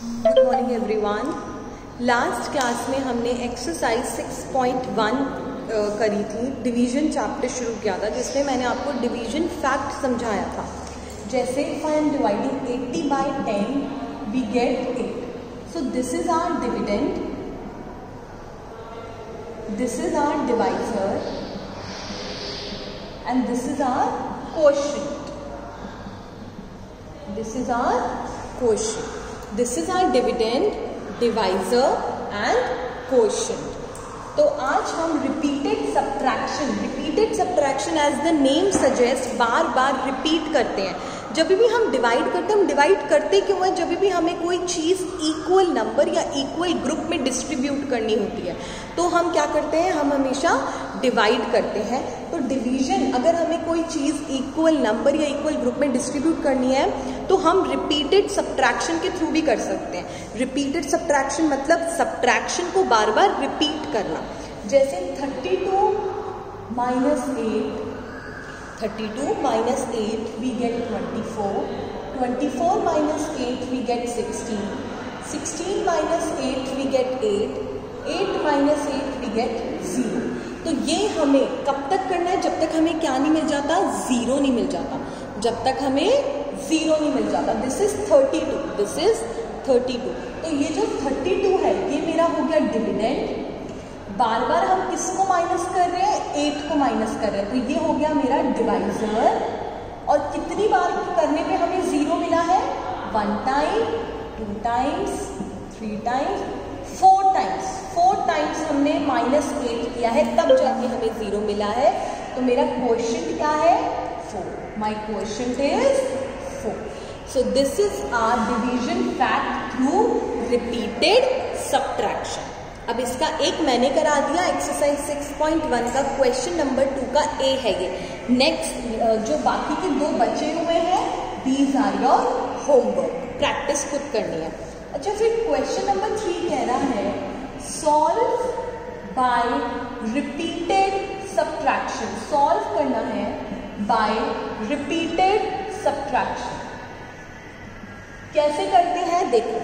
Good morning everyone. Last class में हमने exercise 6.1 करी थी, डिवीजन चैप्टर शुरू किया था, जिसमें मैंने आपको डिवीजन फैक्ट समझाया था। जैसे if I am dividing 80 by 10 we get 8। So this is our dividend, this is our divisor and this is our quotient. This is our quotient. This is our dividend, divisor and quotient। तो आज हम repeated subtraction as the name suggests bar bar repeat करते हैं। जब भी हम divide करते हैं, हम डिवाइड करते क्यों है? जब भी हमें कोई चीज़ इक्वल नंबर या इक्वल ग्रुप में डिस्ट्रीब्यूट करनी होती है तो हम क्या करते हैं? हम हमेशा डिवाइड करते हैं। तो डिवीजन, अगर हमें कोई चीज़ इक्वल नंबर या इक्वल ग्रुप में डिस्ट्रीब्यूट करनी है तो हम रिपीटेड सब्ट्रैक्शन के थ्रू भी कर सकते हैं। रिपीटेड सब्ट्रैक्शन मतलब सब्ट्रैक्शन को बार बार रिपीट करना। जैसे 32 minus 8 we get 24, 24 minus 8 we get 16, 16 minus 8 we get 8, 8 minus 8 we get 0। तो ये हमें कब तक करना है? जब तक हमें क्या नहीं मिल जाता? ज़ीरो नहीं मिल जाता। जब तक हमें ज़ीरो नहीं मिल जाता। This is 32। तो ये जो 32 है ये मेरा हो गया डिविडेंड। बार बार हम किसको माइनस कर रहे हैं? 8 को माइनस कर रहे हैं। तो ये हो गया मेरा डिवाइजर। और कितनी बार करने पे हमें ज़ीरो मिला है? 1 time, 2 times, 3 times, 4 times. 4 times हमने -8 किया है, तब जाके हमें ज़ीरो मिला है। तो मेरा क्वोशिएंट क्या है? 4। My quotient is 4। So this is our division fact through repeated subtraction. अब इसका एक मैंने करा दिया, एक्सरसाइज 6.1 का क्वेश्चन नंबर 2 का ए है ये। नेक्स्ट जो बाकी के 2 बचे हुए हैं, these are your homework, practice खुद करनी है। अच्छा, फिर क्वेश्चन नंबर 3 कह रहा है solve by repeated subtraction. Solve करना है बाय रिपीटेड सब्ट्रैक्शन। कैसे करते हैं? देखो,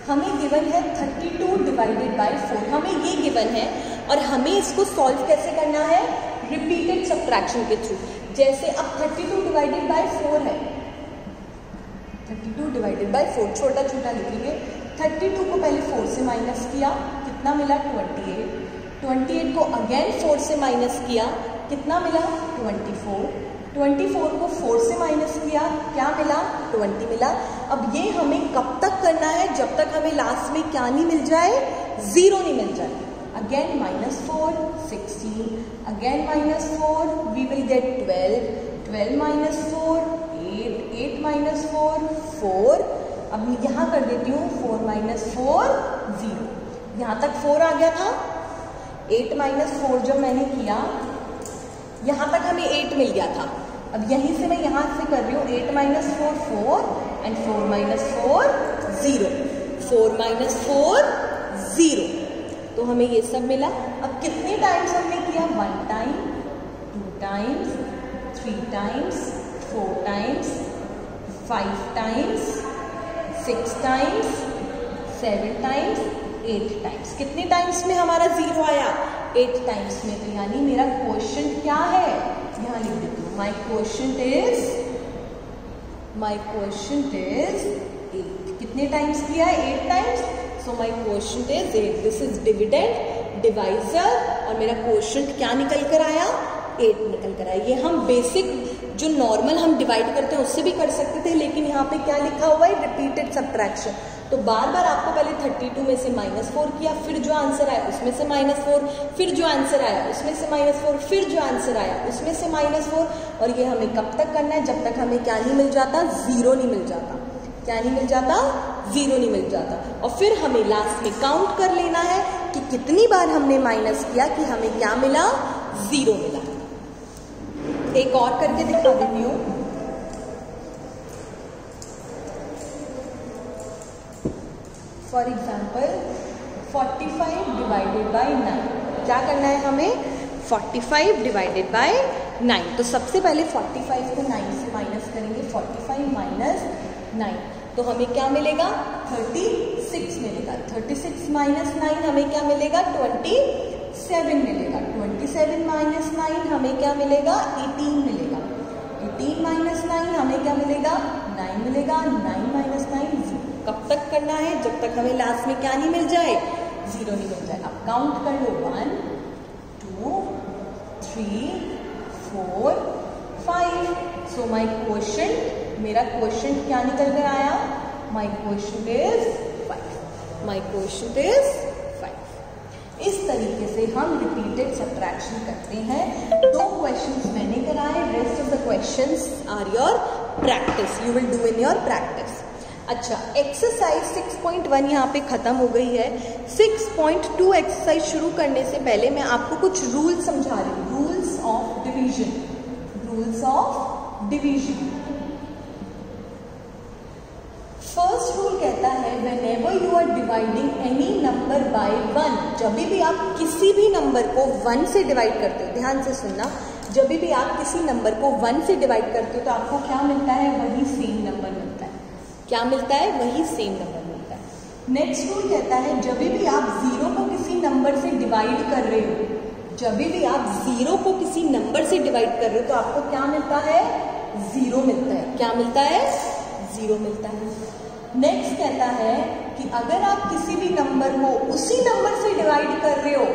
हमें गिवन है 32 डिवाइडेड बाय 4। हमें ये गिवन है और हमें इसको सॉल्व कैसे करना है? रिपीटेड सब्ट्रैक्शन के थ्रू। जैसे अब 32 डिवाइडेड बाय 4 है, 32 डिवाइडेड बाय 4 छोटा छोटा लिखेंगे। 32 को पहले 4 से माइनस किया, कितना मिला? 28। 28 को अगेन 4 से माइनस किया, कितना मिला? 24। 24 को 4 से माइनस किया, क्या मिला? 20 मिला। अब ये हमें कब तक करना है? जब तक हमें लास्ट में क्या नहीं मिल जाए? ज़ीरो नहीं मिल जाए। Again -4, 16, again -4 we will get 12, 12 minus 4 8, 8 minus 4 4। अब यहाँ कर देती हूँ 4 minus 4 0। यहाँ तक 4 आ गया था। 8 minus 4 जब मैंने किया, यहाँ तक हमें 8 मिल गया था। अब यहीं से मैं यहाँ से कर रही हूँ 8 minus 4 4 एंड 4 minus 4 0। 4 minus 4 0। तो हमें ये सब मिला। अब कितने टाइम्स हमने किया? 1 time, 2 times, 3 times, 4 times, 5 times, 6 times, 7 times, 8 times. कितने टाइम्स में हमारा ज़ीरो आया? 8 टाइम्स में। तो यानी मेरा क्वोशिएंट क्या है? यहाँ लिख देती हूँ, माई क्वोशिएंट इज 8। कितने टाइम्स किया है? 8 times. So my quotient is 8। This is dividend, divisor, और मेरा क्वोशिएंट क्या निकल कर आया? 8 निकल कर आया। ये हम बेसिक जो नॉर्मल हम डिवाइड करते हैं उससे भी कर सकते थे, लेकिन यहाँ पे क्या लिखा हुआ है? Repeated subtraction. तो बार बार आपको पहले 32 में से -4 किया, फिर जो आंसर आया उसमें से -4, फिर जो आंसर आया उसमें से -4, फिर जो आंसर आया उसमें से -4। और ये हमें कब तक करना है? जब तक हमें क्या नहीं मिल जाता? ज़ीरो नहीं मिल जाता। क्या नहीं मिल जाता? ज़ीरो नहीं मिल जाता। और फिर हमें लास्ट में काउंट कर लेना है कि कितनी बार हमने माइनस किया कि हमें क्या मिला? ज़ीरो मिला। एक और करके दिखा देती हूँ। For example 45 divided by 9। क्या करना है हमें? 45 डिवाइडेड बाई 9। तो सबसे पहले 45 को 9 से माइनस करेंगे। 45 minus 9। तो हमें क्या मिलेगा 36 मिलेगा। 36 माइनस 9 हमें क्या मिलेगा 27 मिलेगा। 27 माइनस 9 हमें क्या मिलेगा 18 मिलेगा। 18 माइनस 9 हमें क्या मिलेगा 9 मिलेगा। 9 माइनस 9 0। कब तक करना है, जब तक हमें लास्ट में क्या नहीं मिल जाए 0 नहीं मिल जाए। अब काउंट कर लो 1 2 3 4 5। सो माई क्वोशंट, मेरा क्वोशंट क्या निकल कर आया, my quotient is 5। My quotient is 5। इस तरीके से हम रिपीटेड सब्ट्रैक्शन करते हैं। 2 क्वेश्चंस मैंने कराए, rest of the questions are your practice, you will do in your practice. अच्छा, एक्सरसाइज 6.1 यहाँ पे खत्म हो गई है। 6.2 एक्सरसाइज शुरू करने से पहले मैं आपको कुछ रूल्स समझा रही हूँ। Rules of division. Rules of division. First rule कहता है whenever you are dividing any number by 1, जब भी आप किसी भी नंबर को 1 से डिवाइड करते हो, ध्यान से सुनना, जब भी आप किसी नंबर को 1 से डिवाइड करते हो तो आपको क्या मिलता है, वही सेम नंबर मिलता है। क्या मिलता है, वही सेम नंबर मिलता है। नेक्स्ट रूल कहता है जब भी आप 0 को किसी नंबर से डिवाइड कर रहे हो, जब भी आप 0 को किसी नंबर से डिवाइड कर रहे हो तो आपको क्या मिलता है 0 मिलता है। क्या मिलता है 0 मिलता है। नेक्स्ट कहता है कि अगर आप किसी भी नंबर को उसी नंबर से डिवाइड कर रहे हो,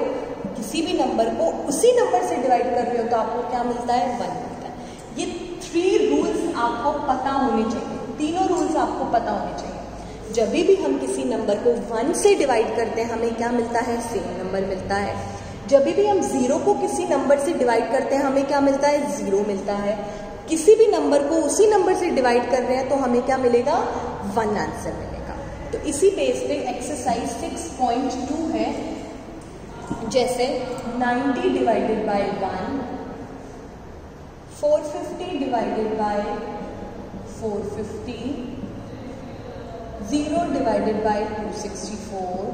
किसी भी नंबर को उसी नंबर से डिवाइड कर रहे हो तो आपको क्या मिलता है 1 मिलता है। ये 3 रूल्स आपको पता होने चाहिए, तीनों रूल्स आपको पता होने चाहिए। जब भी हम किसी नंबर को 1 से डिवाइड करते हैं हमें क्या मिलता है, सेम नंबर मिलता है। जब भी हम 0 को किसी नंबर से डिवाइड करते हैं हमें क्या मिलता है, 0 मिलता है। किसी भी नंबर को उसी नंबर से डिवाइड कर रहे हैं तो हमें क्या मिलेगा, 1 आंसर मिलेगा। तो इसी बेस पे एक्सरसाइज 6.2 है। जैसे 90 divided by 1, 450 divided by 450, 0 divided by 264,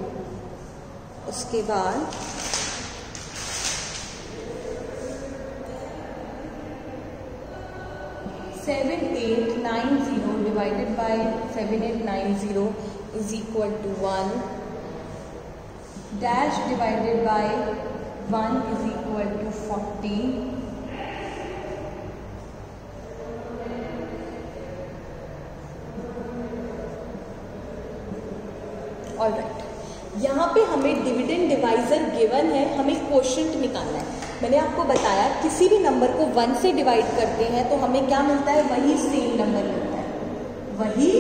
उसके बाद 7890 divided by 7890 is equal to 1. Dash divided by 1 is equal to 40. Alright. यहाँ पे हमें डिविडेंड डिवाइजर गिवन है, हमें क्वोशंट निकालना है। मैंने आपको बताया किसी भी नंबर को 1 से डिवाइड करते हैं तो हमें क्या मिलता है, वही सेम नंबर मिलता है। वही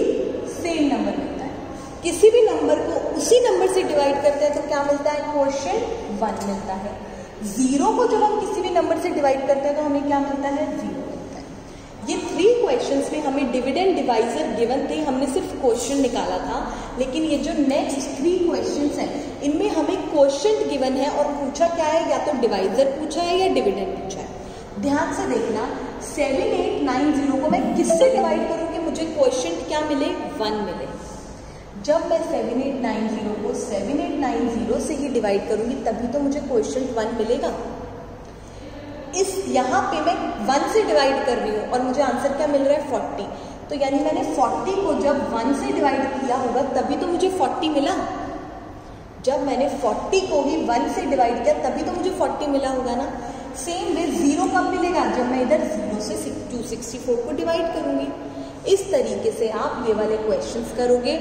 सेम नंबर मिलता है। किसी भी नंबर को उसी नंबर से डिवाइड करते हैं तो क्या मिलता है, क्वोशंट 1 मिलता है। 0 को जब हम किसी भी नंबर से डिवाइड करते हैं तो हमें क्या मिलता है, 0 मिलता है। ये 3 क्वेश्चंस में हमें डिविडेंड डिवाइजर गिवन थे, हमने सिर्फ क्वोशंट निकाला था। लेकिन ये जो नेक्स्ट 3 क्वेश्चंस हैं इनमें हमें क्वोशंट गिवन है और पूछा क्या है, या तो डिवाइजर पूछा है या डिविडेंड पूछा है। ध्यान से देखना, 7890 को मैं किससे डिवाइड करूं कि मुझे क्वोशंट क्या मिले, 1 मिले। जब मैं 7890 को 7890 से ही डिवाइड करूंगी तभी तो मुझे क्वोशंट 1 मिलेगा। इस यहाँ पे मैं 1 से डिवाइड कर रही हूँ और मुझे आंसर क्या मिल रहा है, 40। तो यानी मैंने 40 को जब 1 से डिवाइड किया होगा तभी तो मुझे 40 मिला। जब मैंने 40 को ही 1 से डिवाइड किया तभी तो मुझे 40 मिला होगा ना। सेम वे 0 कब मिलेगा, जब मैं इधर 0 से 264 को डिवाइड करूंगी। इस तरीके से आप ये वाले क्वेश्चंस करोगे।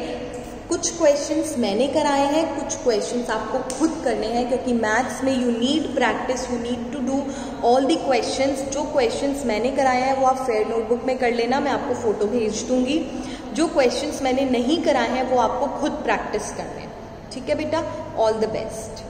कुछ क्वेश्चंस मैंने कराए हैं, कुछ क्वेश्चंस आपको खुद करने हैं, क्योंकि मैथ्स में you need practice, you need to do all the questions. जो क्वेश्चंस मैंने कराए हैं वो आप फेयर नोटबुक में कर लेना, मैं आपको फ़ोटो भेज दूंगी। जो क्वेश्चंस मैंने नहीं कराए हैं वो आपको खुद प्रैक्टिस करने हैं। ठीक है बेटा, ऑल द बेस्ट।